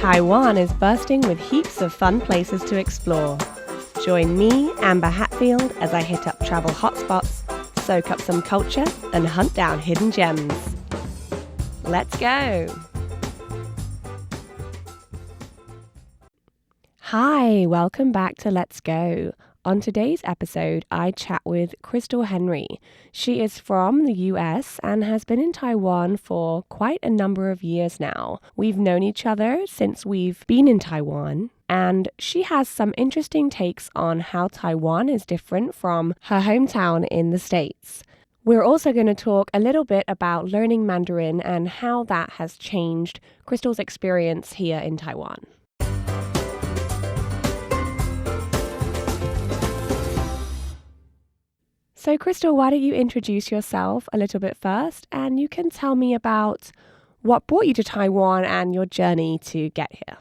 Taiwan is bursting with heaps of fun places to explore. Join me, Amber Hatfield, as I hit up travel hotspots, soak up some culture, and hunt down hidden gems. Let's go! Hi, welcome back to Let's Go. On today's episode, I chat with Crystal Henry. She is from the US and has been in Taiwan for quite a number of years now. We've known each other since we've been in Taiwan, and she has some interesting takes on how Taiwan is different from her hometown in the States. We're also going to talk a little bit about learning Mandarin and how that has changed Crystal's experience here in Taiwan. So, Crystal, why don't you introduce yourself a little bit first, and you can tell me about what brought you to Taiwan and your journey to get here.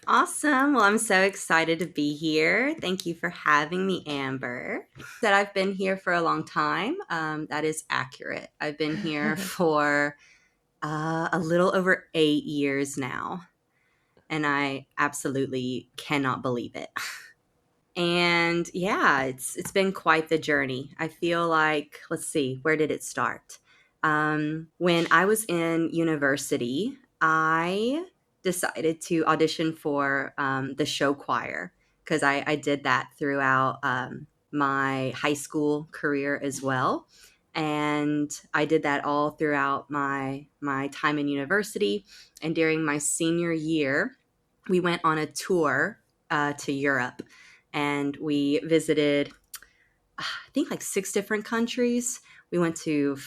Awesome. Well, I'm so excited to be here. Thank you for having me, Amber. That I've been here for a long time. That is accurate. I've been here for a little over 8 years now, and I absolutely cannot believe it. And yeah, it's been quite the journey. I feel like, let's see, where did it start? When I was in university, I decided to audition for the show choir because I did that throughout my high school career as well. And I did that all throughout my time in university. And during my senior year, we went on a tour to Europe. And we visited, I think, like 6 different countries. We went to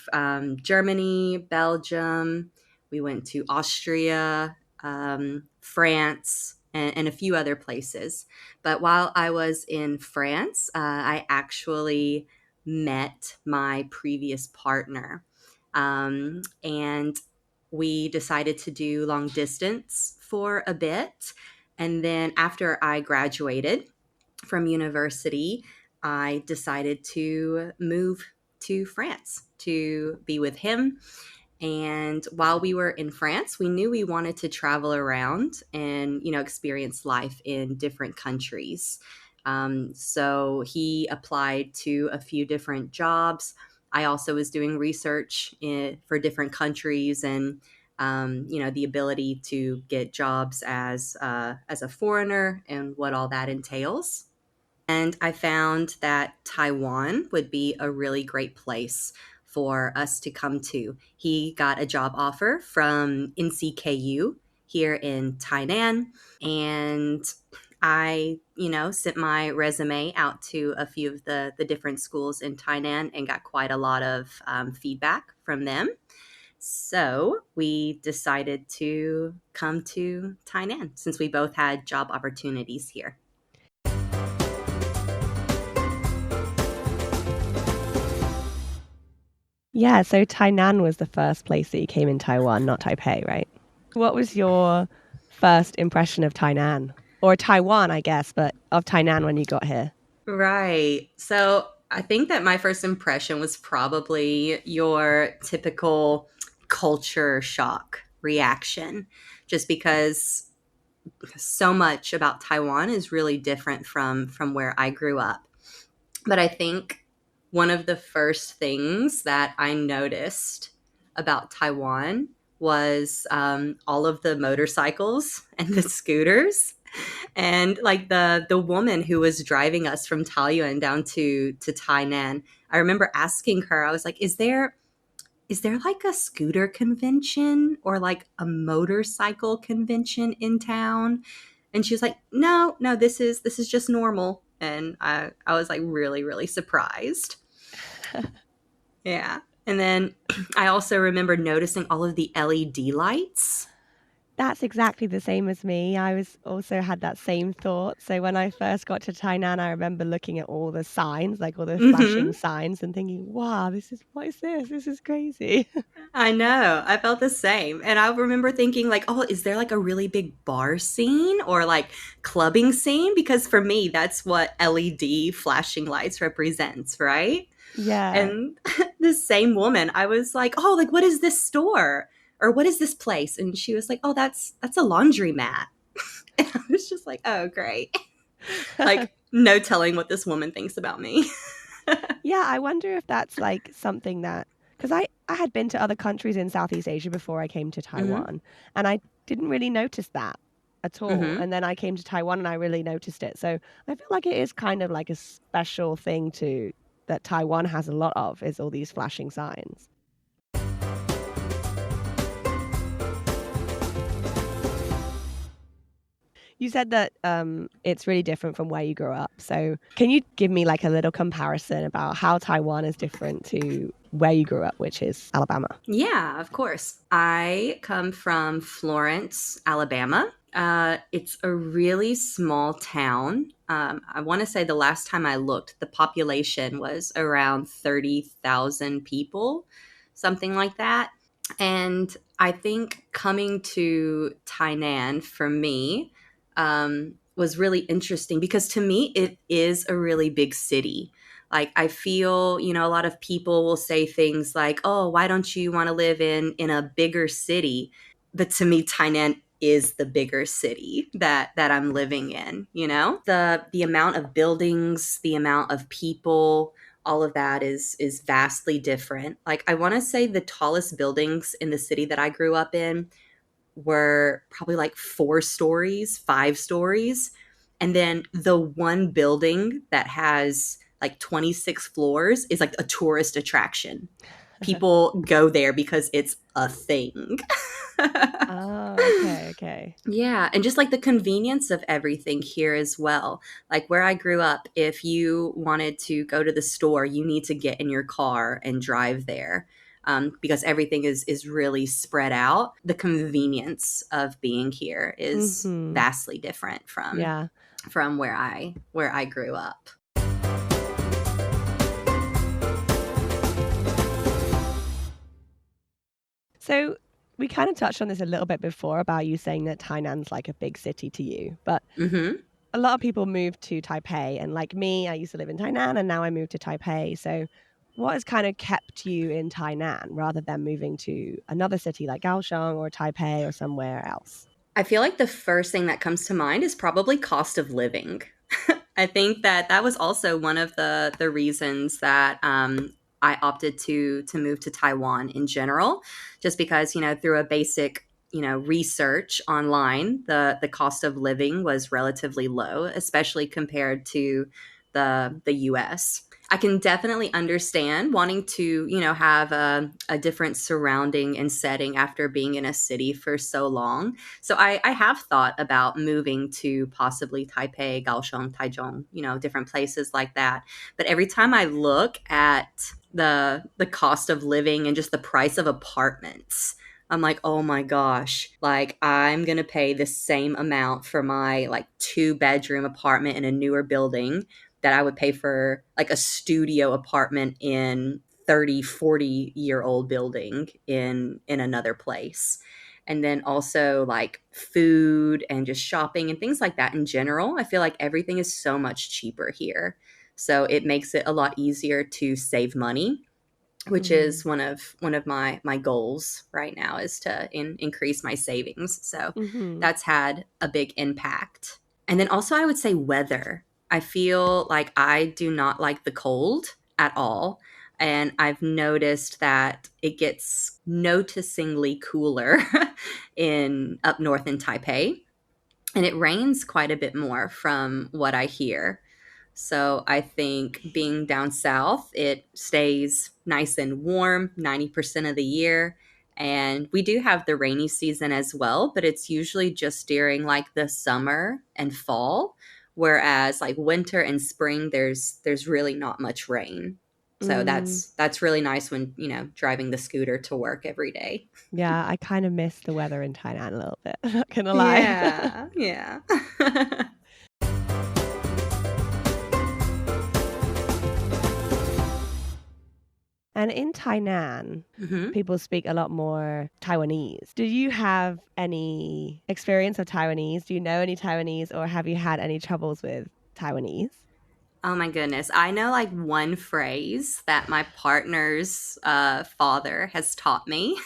Germany, Belgium. We went to Austria, France, and a few other places. But while I was in France, I actually met my previous partner. And we decided to do long distance for a bit. And then after I graduated from university, I decided to move to France to be with him. And while we were in France, we knew we wanted to travel around and, experience life in different countries. So he applied to a few different jobs. I also was doing research for different countries and the ability to get jobs as a foreigner and what all that entails. And I found that Taiwan would be a really great place for us to come to. He got a job offer from NCKU here in Tainan, and I, sent my resume out to a few of the different schools in Tainan and got quite a lot of feedback from them. So we decided to come to Tainan since we both had job opportunities here. Yeah, so Tainan was the first place that you came in Taiwan, not Taipei, right? What was your first impression of Tainan? Or Taiwan, I guess, but of Tainan when you got here? Right. So I think that my first impression was probably your typical culture shock reaction, just because so much about Taiwan is really different from where I grew up. But I think one of the first things that I noticed about Taiwan was all of the motorcycles and the scooters. And like the woman who was driving us from Taoyuan down to Tainan, I remember asking her, I was like, is there like a scooter convention or like a motorcycle convention in town? And she was like, no, this is just normal. And I was like really, really surprised. Yeah. And then I also remember noticing all of the LED lights. That's exactly the same as me. I also had that same thought. So when I first got to Tainan, I remember looking at all the signs, like all the flashing signs, and thinking, wow, what is this? This is crazy. I know. I felt the same. And I remember thinking like, oh, is there like a really big bar scene or like clubbing scene? Because for me, that's what LED flashing lights represents, right? Yeah. And the same woman, I was like, oh, like, what is this store? Or what is this place? And she was like, oh, that's a laundromat. And I was just like, oh, great. Like, no telling what this woman thinks about me. Yeah, I wonder if that's like something that, because I had been to other countries in Southeast Asia before I came to Mm-hmm. Taiwan, and I didn't really notice that at all. Mm-hmm. And then I came to Taiwan and I really noticed it. So I feel like it is kind of like a special thing to that Taiwan has a lot of is all these flashing signs. You said that it's really different from where you grew up. So can you give me like a little comparison about how Taiwan is different to where you grew up, which is Alabama? Yeah, of course. I come from Florence, Alabama. It's a really small town. I want to say the last time I looked, the population was around 30,000 people, something like that. And I think coming to Tainan for me was really interesting because to me, it is a really big city. Like I feel, a lot of people will say things like, "Oh, why don't you want to live in a bigger city?" But to me, Tainan is the bigger city that I'm living in, you know? The amount of buildings, the amount of people, all of that is vastly different. Like I want to say the tallest buildings in the city that I grew up in were probably like 4 stories, 5 stories. And then the one building that has like 26 floors is like a tourist attraction. People go there because it's a thing. Oh, okay, okay. Yeah, and just like the convenience of everything here as well. Like where I grew up, if you wanted to go to the store, you need to get in your car and drive there. Because everything is really spread out. The convenience of being here is Mm-hmm. vastly different Yeah. from where I grew up. So we kind of touched on this a little bit before about you saying that Tainan's like a big city to you, but Hmm. a lot of people move to Taipei, and like me, I used to live in Tainan and now I moved to Taipei. So what has kind of kept you in Tainan rather than moving to another city like Kaohsiung or Taipei or somewhere else? I feel like the first thing that comes to mind is probably cost of living. I think that was also one of the reasons that I opted to move to Taiwan in general, just because through a basic research online, the cost of living was relatively low, especially compared to the U.S. I can definitely understand wanting to, have a different surrounding and setting after being in a city for so long. So I have thought about moving to possibly Taipei, Kaohsiung, Taichung, different places like that. But every time I look at the cost of living and just the price of apartments, I'm like, oh my gosh, like I'm gonna pay the same amount for my like 2 bedroom apartment in a newer building that I would pay for like a studio apartment in 30, 40 year old building in another place. And then also like food and just shopping and things like that in general. I feel like everything is so much cheaper here. So it makes it a lot easier to save money, which Mm-hmm. is one of my goals right now is to increase my savings. So Mm-hmm. that's had a big impact. And then also I would say weather. I feel like I do not like the cold at all. And I've noticed that it gets noticingly cooler in up north in Taipei. And it rains quite a bit more from what I hear. So I think being down south, it stays nice and warm 90% of the year. And we do have the rainy season as well, but it's usually just during like the summer and fall. Whereas like winter and spring, there's really not much rain. So Mm. that's really nice when, driving the scooter to work every day. Yeah, I kind of miss the weather in Thailand a little bit. Not gonna lie. Yeah, yeah. And in Tainan, Hmm. people speak a lot more Taiwanese. Do you have any experience of Taiwanese? Do you know any Taiwanese or have you had any troubles with Taiwanese? Oh my goodness. I know like one phrase that my partner's father has taught me.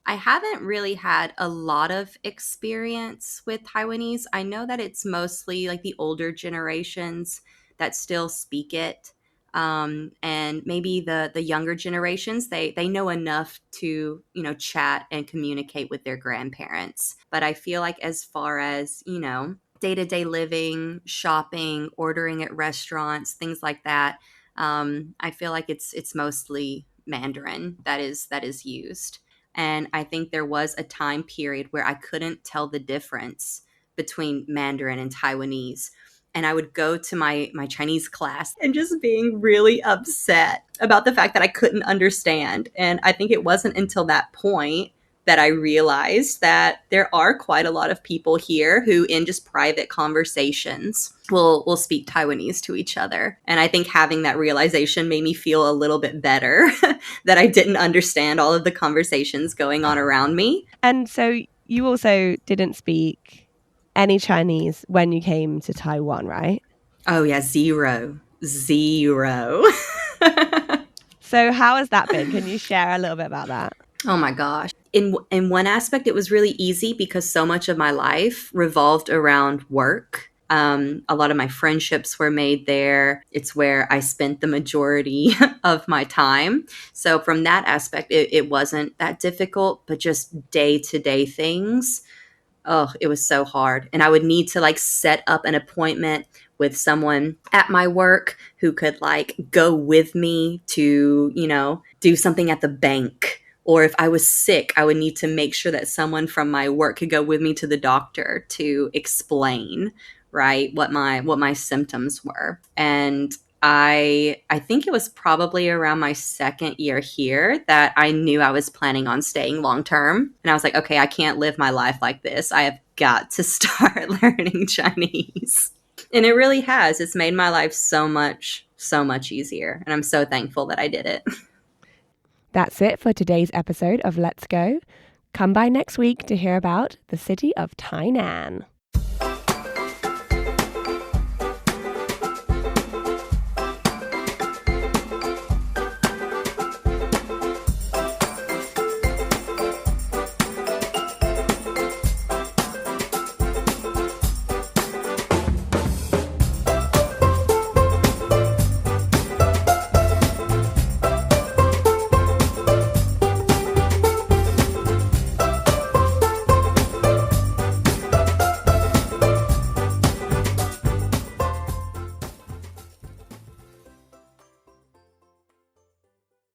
I haven't really had a lot of experience with Taiwanese. I know that it's mostly like the older generations that still speak it. And maybe the younger generations, they know enough to, chat and communicate with their grandparents. But I feel like as far as, day-to-day living, shopping, ordering at restaurants, things like that, I feel like it's mostly Mandarin that is used. And I think there was a time period where I couldn't tell the difference between Mandarin and Taiwanese. And I would go to my Chinese class and just being really upset about the fact that I couldn't understand. And I think it wasn't until that point that I realized that there are quite a lot of people here who, in just private conversations, will speak Taiwanese to each other. And I think having that realization made me feel a little bit better that I didn't understand all of the conversations going on around me. And so you also didn't speak any Chinese when you came to Taiwan, right? Oh yeah, zero. Zero. So how has that been? Can you share a little bit about that? Oh my gosh. In one aspect, it was really easy because so much of my life revolved around work. A lot of my friendships were made there. It's where I spent the majority of my time. So from that aspect, it wasn't that difficult, but just day to day things, oh, it was so hard. And I would need to like set up an appointment with someone at my work who could like go with me to, do something at the bank. Or if I was sick, I would need to make sure that someone from my work could go with me to the doctor to explain, right, what my symptoms were. And I think it was probably around my second year here that I knew I was planning on staying long term. And I was like, okay, I can't live my life like this. I have got to start learning Chinese. And it really has. It's made my life so much easier. And I'm so thankful that I did it. That's it for today's episode of Let's Go. Come by next week to hear about the city of Tainan.